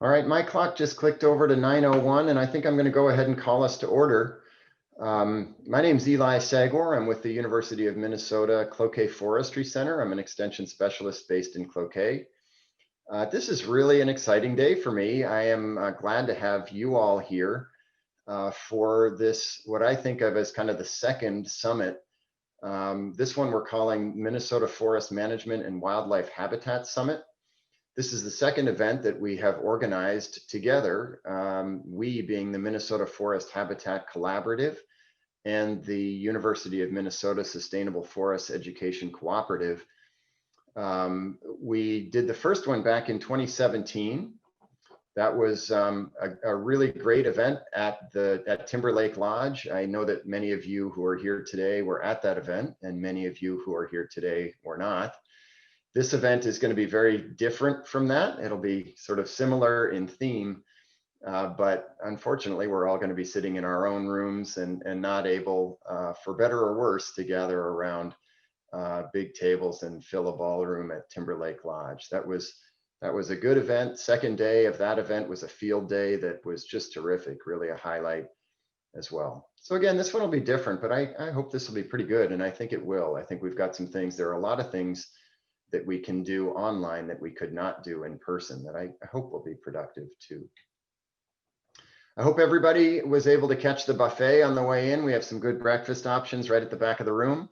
All right, my clock just clicked over to 9:01, and I think I'm going to go ahead and call us to order. My name's Eli Sagor. I'm with the University of Minnesota Cloquet Forestry Center. I'm an extension specialist based in Cloquet. This is really an exciting day for me. I am glad to have you all here for this, what I think of as kind of the second summit. This one we're calling Minnesota Forest Management and Wildlife Habitat Summit. This is the second event that we have organized together, we being the Minnesota Forest Habitat Collaborative and the University of Minnesota Sustainable Forest Education Cooperative. We did the first one back in 2017. That was a really great event at Timberlake Lodge. I know that many of you who are here today were at that event, and many of you who are here today were not. This event is going to be very different from that. It'll be sort of similar in theme, but unfortunately, we're all going to be sitting in our own rooms and not able, for better or worse, to gather around big tables and fill a ballroom at Timberlake Lodge. That was a good event. Second day of that event was a field day that was just terrific, really a highlight as well. So again, this one will be different, but I hope this will be pretty good, and I think it will. I think we've got some things. There are a lot of things that we can do online that we could not do in person that I hope will be productive too. I hope everybody was able to catch the buffet on the way in. We have some good breakfast options right at the back of the room.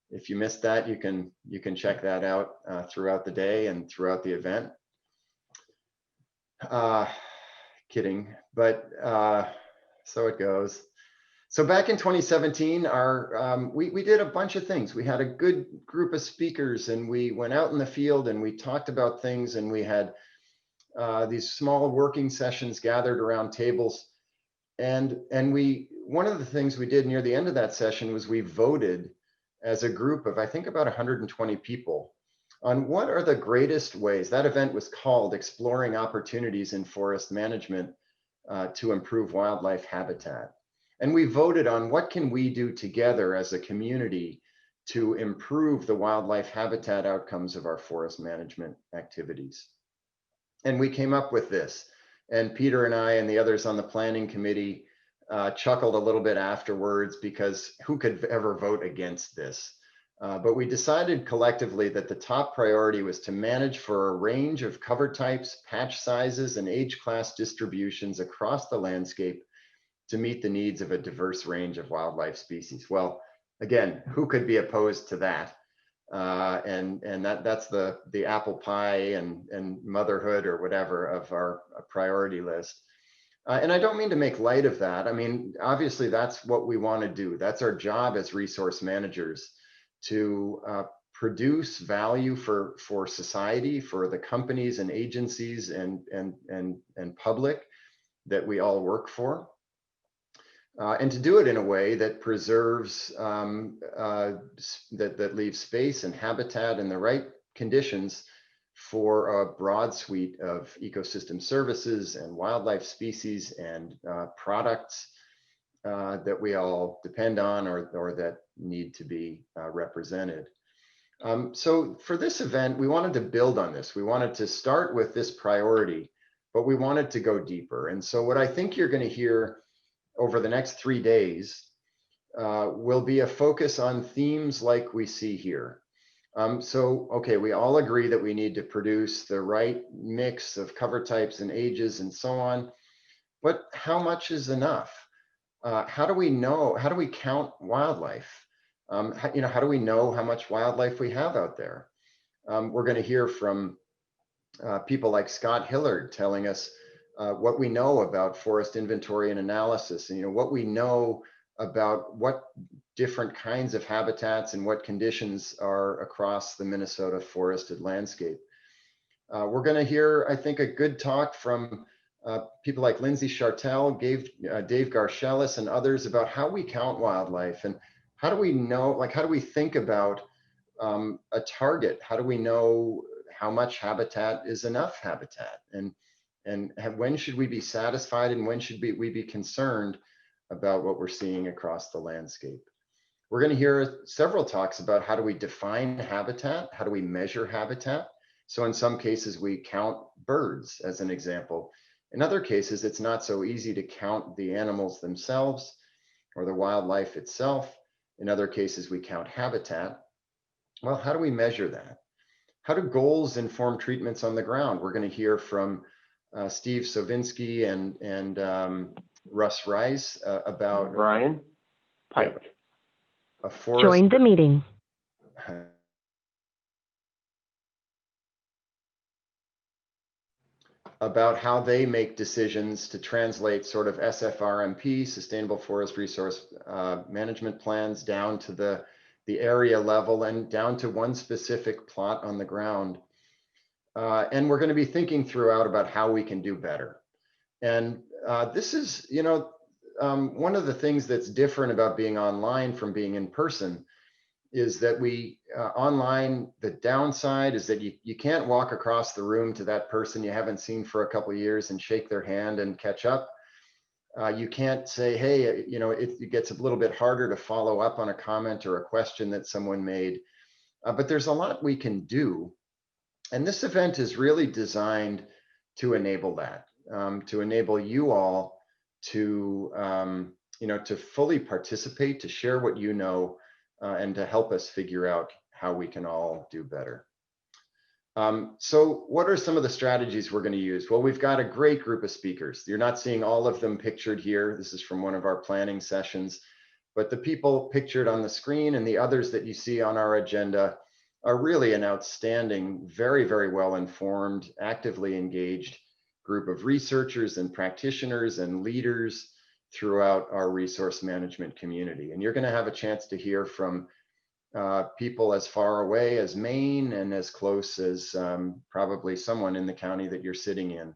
If you missed that, you can check that out throughout the day and throughout the event. Kidding, but so it goes. So back in 2017, we did a bunch of things. We had a good group of speakers, and we went out in the field and we talked about things, and we had these small working sessions gathered around tables. And one of the things we did near the end of that session was we voted as a group of, I think, about 120 people on what are the greatest ways. That event was called Exploring Opportunities in Forest Management to Improve Wildlife Habitat. And we voted on what can we do together as a community to improve the wildlife habitat outcomes of our forest management activities. And we came up with this. And Peter and I and the others on the planning committee chuckled a little bit afterwards, because who could ever vote against this? But we decided collectively that the top priority was to manage for a range of cover types, patch sizes, and age class distributions across the landscape to meet the needs of a diverse range of wildlife species. Well, again, who could be opposed to that? And that's the apple pie and motherhood or whatever of our priority list. And I don't mean to make light of that. I mean, obviously, that's what we want to do. That's our job as resource managers, to produce value for society, for the companies and agencies and public that we all work for. And to do it in a way that preserves, that leaves space and habitat in the right conditions for a broad suite of ecosystem services and wildlife species and products that we all depend on or that need to be represented. So for this event, we wanted to build on this. We wanted to start with this priority, but we wanted to go deeper. And so what I think you're going to hear over the next 3 days will be a focus on themes like we see here. Okay, we all agree that we need to produce the right mix of cover types and ages and so on, but how much is enough? How do we know, how do we count wildlife? How do we know how much wildlife we have out there? We're going to hear from people like Scott Hillard telling us what we know about forest inventory and analysis, and what we know about what different kinds of habitats and what conditions are across the Minnesota forested landscape. We're going to hear, I think, a good talk from people like Lindsay Chartel, Dave Garcelis, and others about how we count wildlife and how do we know, like, how do we think about a target? How do we know how much habitat is enough habitat? And when should we be satisfied and when should we be concerned about what we're seeing across the landscape? We're going to hear several talks about how do we define habitat, how do we measure habitat, So in some cases, we count birds as an example. In other cases, it's not so easy to count the animals themselves or the wildlife itself. In other cases, we count habitat. Well, how do we measure that? How do goals inform treatments on the ground? We're going to hear from Steve Sovinsky and Russ Rice about Brian Pike. A forest. Join the meeting. About how they make decisions to translate sort of SFRMP, Sustainable Forest Resource Management Plans, down to the area level and down to one specific plot on the ground. And we're going to be thinking throughout about how we can do better. And this is, one of the things that's different about being online from being in person is that we online, the downside is that you can't walk across the room to that person you haven't seen for a couple of years and shake their hand and catch up. You can't say, hey, it gets a little bit harder to follow up on a comment or a question that someone made. But there's a lot we can do. And this event is really designed to enable that, to enable you all to, to fully participate, to share what you know, and to help us figure out how we can all do better. So what are some of the strategies we're going to use? Well, we've got a great group of speakers. You're not seeing all of them pictured here. This is from one of our planning sessions, but the people pictured on the screen and the others that you see on our agenda are really an outstanding, very, very well informed, actively engaged group of researchers and practitioners and leaders throughout our resource management community. And you're going to have a chance to hear from people as far away as Maine and as close as probably someone in the county that you're sitting in.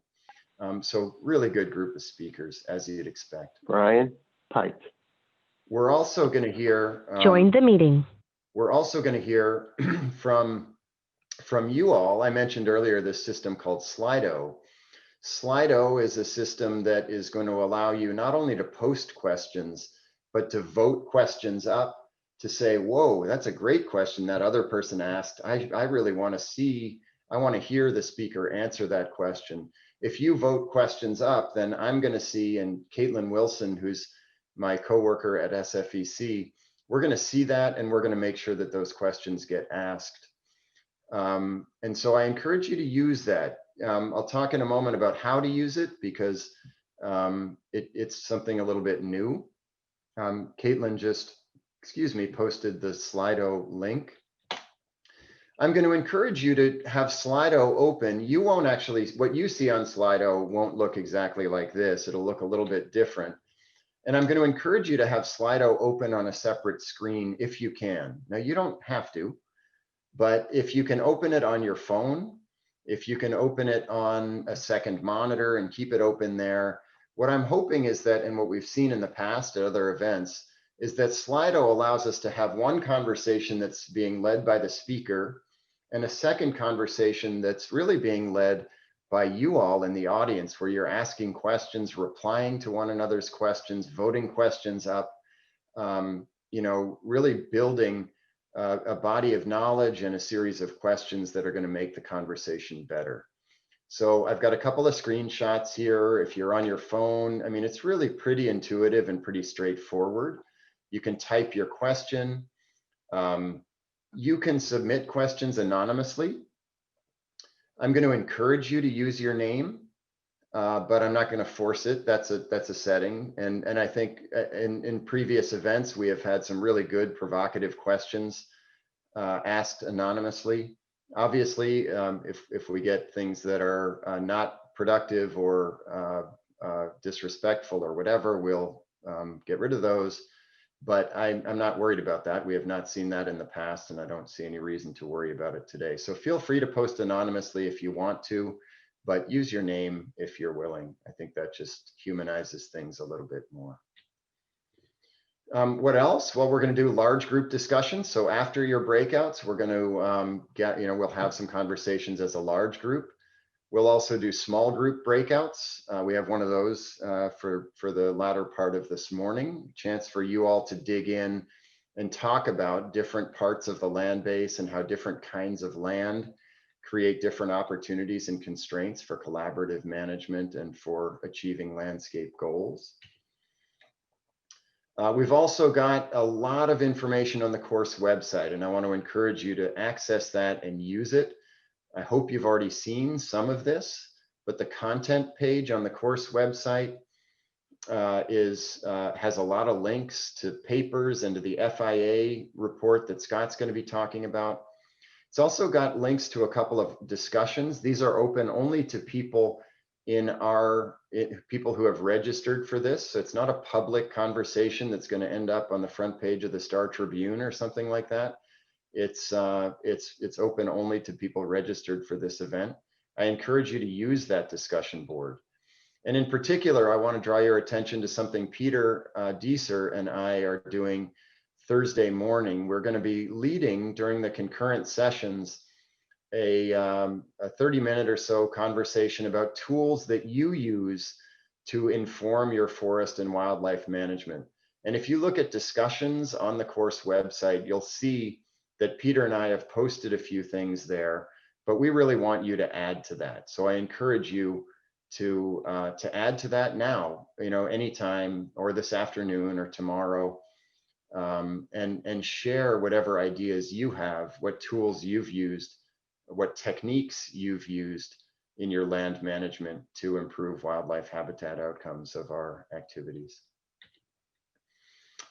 So really good group of speakers, as you'd expect. Brian Pike. We're also going to hear Join the meeting. We're also going to hear from you all. I mentioned earlier this system called Slido. Slido is a system that is going to allow you not only to post questions, but to vote questions up to say, whoa, that's a great question that other person asked. I really want to see, I want to hear the speaker answer that question. If you vote questions up, then I'm going to see, and Caitlin Wilson, who's my coworker at SFEC, we're going to see that, and we're going to make sure that those questions get asked. And so I encourage you to use that. I'll talk in a moment about how to use it because it's something a little bit new. Caitlin just, posted the Slido link. I'm going to encourage you to have Slido open. You won't actually, what you see on Slido won't look exactly like this. It'll look a little bit different. And I'm going to encourage you to have Slido open on a separate screen if you can. Now, you don't have to, but if you can open it on your phone, if you can open it on a second monitor and keep it open there, what I'm hoping is that, and what we've seen in the past at other events, is that Slido allows us to have one conversation that's being led by the speaker and a second conversation that's really being led by you all in the audience, where you're asking questions, replying to one another's questions, voting questions up, really building a body of knowledge and a series of questions that are going to make the conversation better. So I've got a couple of screenshots here. If you're on your phone, I mean, it's really pretty intuitive and pretty straightforward. You can type your question. You can submit questions anonymously. I'm going to encourage you to use your name, but I'm not going to force it. That's a setting. And I think in previous events, we have had some really good provocative questions asked anonymously. Obviously, if we get things that are not productive or disrespectful or whatever, we'll get rid of those. But I'm not worried about that. We have not seen that in the past, and I don't see any reason to worry about it today. So feel free to post anonymously if you want to, but use your name if you're willing. I think that just humanizes things a little bit more. What else? Well, we're going to do large group discussions. So after your breakouts, we're going to we'll have some conversations as a large group. We'll also do small group breakouts. We have one of those for the latter part of this morning. Chance for you all to dig in and talk about different parts of the land base and how different kinds of land create different opportunities and constraints for collaborative management and for achieving landscape goals. We've also got a lot of information on the course website, and I want to encourage you to access that and use it. I hope you've already seen some of this, but the content page on the course website has a lot of links to papers and to the FIA report that Scott's going to be talking about. It's also got links to a couple of discussions. These are open only to people people who have registered for this. So it's not a public conversation that's going to end up on the front page of the Star Tribune or something like that. It's open only to people registered for this event. I encourage you to use that discussion board. And in particular, I want to draw your attention to something Peter Deeser and I are doing Thursday morning. We're going to be leading during the concurrent sessions a 30-minute or so conversation about tools that you use to inform your forest and wildlife management. And if you look at discussions on the course website, you'll see that Peter and I have posted a few things there, but we really want you to add to that. So I encourage you to add to that now, anytime, or this afternoon or tomorrow, and share whatever ideas you have, what tools you've used, what techniques you've used in your land management to improve wildlife habitat outcomes of our activities.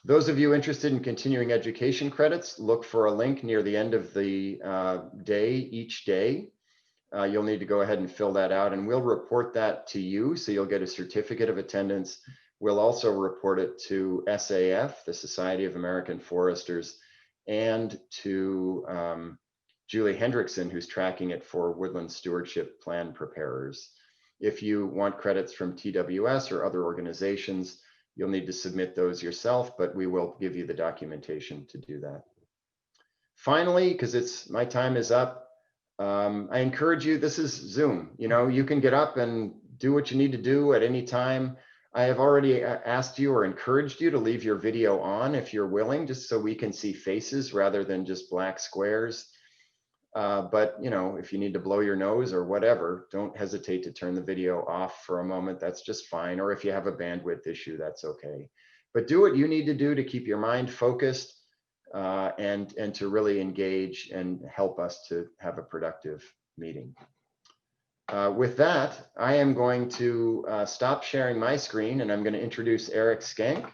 Those of you interested in continuing education credits, look for a link near the end of the day each day. You'll need to go ahead and fill that out, and we'll report that to you, so you'll get a certificate of attendance. We'll also report it to SAF, the Society of American Foresters, and to Julie Hendrickson, who's tracking it for Woodland Stewardship Plan preparers. If you want credits from TWS or other organizations, you'll need to submit those yourself, but we will give you the documentation to do that. Finally, because my time is up, I encourage you, this is Zoom, you can get up and do what you need to do at any time. I have already asked you or encouraged you to leave your video on if you're willing, just so we can see faces rather than just black squares. But if you need to blow your nose or whatever, don't hesitate to turn the video off for a moment. That's just fine. Or if you have a bandwidth issue, that's okay. But do what you need to do to keep your mind focused and to really engage and help us to have a productive meeting. With that, I am going to stop sharing my screen, and I'm going to introduce Eric Skank,